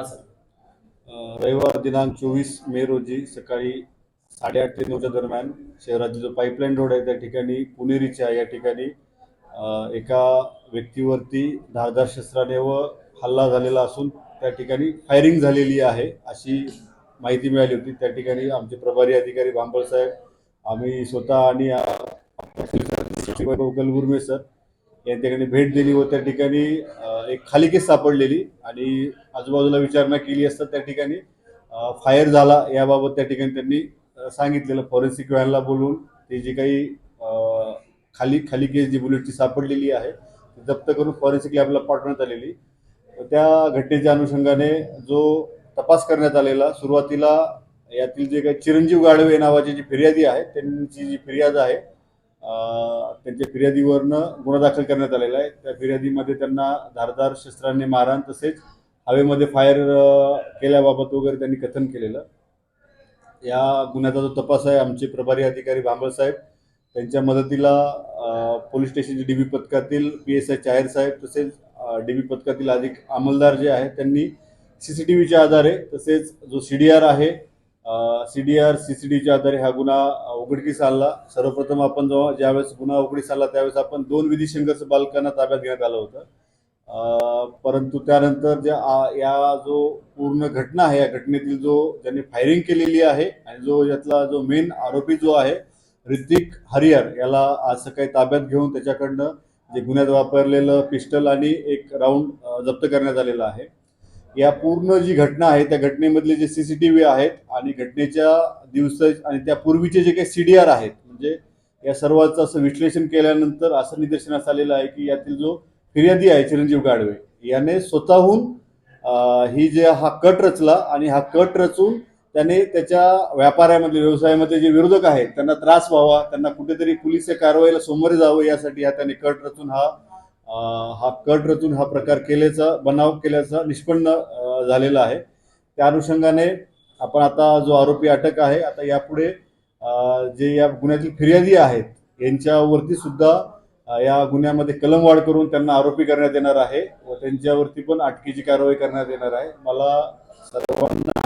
रविवार दिनांक 24 मे रोजी सकाळी 8:30 ते 9च्या दरम्यान शहरातील जो पाईपलाईन रोड आहे त्या ठिकाणी पुणेरीच्या या ठिकाणी एका व्यक्तीवरती धारदार शस्त्राने व हल्ला झालेला असून त्या ठिकाणी फायरिंग झालेली आहे अशी माहिती मिळाली होती। त्या ठिकाणी आमचे प्रभारी अधिकारी भांबळ साहेब, आम्ही स्वतः आणि कलगुर्मे सर या ठिकाणी भेट दिली व त्या ठिकाणी एक खाली केस सापडलेली आणि आजूबाजूला विचारणा केली असता त्या ठिकाणी फायर झाला याबाबत त्या ठिकाणी त्यांनी सांगितलेलं। फॉरेन्सिक व्हॅनला बोलवून ते जी काही खाली खाली केस जी बुलेटची सापडलेली आहे ती जप्त करून फॉरेन्सिक लॅबला पाठवण्यात आलेली। त्या घटनेच्या अनुषंगाने जो तपास करण्यात आलेला, सुरुवातीला यातील जे काही चिरंजीव गाडवे नावाचे जी फिर्यादी आहे त्यांची जी फिर्याद आहे त्यांच्या फिर्यादीवरनं गुन्हा दाखल करण्यात आलेला आहे। त्या फिर्यादीमध्ये त्यांना धारदार शस्त्रांनी मारहाण तसेच हवेमध्ये फायर केल्याबाबत वगैरे त्यांनी कथन केलेलं। या गुन्ह्याचा जो तपास आहे आमचे प्रभारी अधिकारी भांबळ साहेब त्यांच्या मदतीला पोलीस स्टेशनचे डीबी पथकातील PSI चाहेर साहेब तसेच डीबी पथकातील अधिक अंमलदार जे आहेत त्यांनी CCTVच्या आधारे तसेच जो CDR आहे CDR CCTVच्या आधारे हा गुन्हा उघडकीस आणला। सर्वप्रथम आपण ज्यावेळेस गुन्हा उघडकीस आला त्यावेळेस आपण 2 विधी संघर्ष बालकांना ताब्यात घेण्यात आलं होतं, परंतु त्यानंतर या जो पूर्ण घटना आहे या घटनेतील जो ज्यांनी फायरिंग केलेली आहे आणि जो यातला जो मेन आरोपी जो आहे ऋतिक हरिहर याला आज सकाळी ताब्यात घेऊन त्याच्याकडनं जे गुन्ह्यात वापरलेलं पिस्टल आणि एक राऊंड जप्त करण्यात आलेला आहे। या पूर्ण जी घटना आहे त्या घटनेमधले जे CCTV आहेत आणि घटनेच्या दिवस आणि त्यापूर्वीचे जे काही CDR आहेत म्हणजे या सर्वांचं असं विश्लेषण केल्यानंतर असं निदर्शनास आलेलं आहे की यातील जो फिर्यादी आहे चिरंजीव गाडवे याने स्वतःहून हा कट रचला आणि हा कट रचून त्याने त्याच्या व्यापारामध्ये व्यवसायामध्ये जे विरोधक आहेत त्यांना त्रास व्हावा, त्यांना कुठेतरी पोलीस कारवाईला सामोरे जावं यासाठी त्याने कट रचून हा प्रकार बनाव केल्याचा निष्पन्न झालेला आहे। त्या अनुषंगाने आपण आता जो आरोपी अटक आहे आता यापुढे जे या गुन्ह्यातील फिर्यादी आहेत यांच्यावरती सुद्धा या गुन्ह्यामध्ये कलमवाढ करून त्यांना आरोपी करण्यात येणार आहे व त्यांच्यावरती पण अटकेची कारवाई करण्यात येणार आहे। मला सर्वांना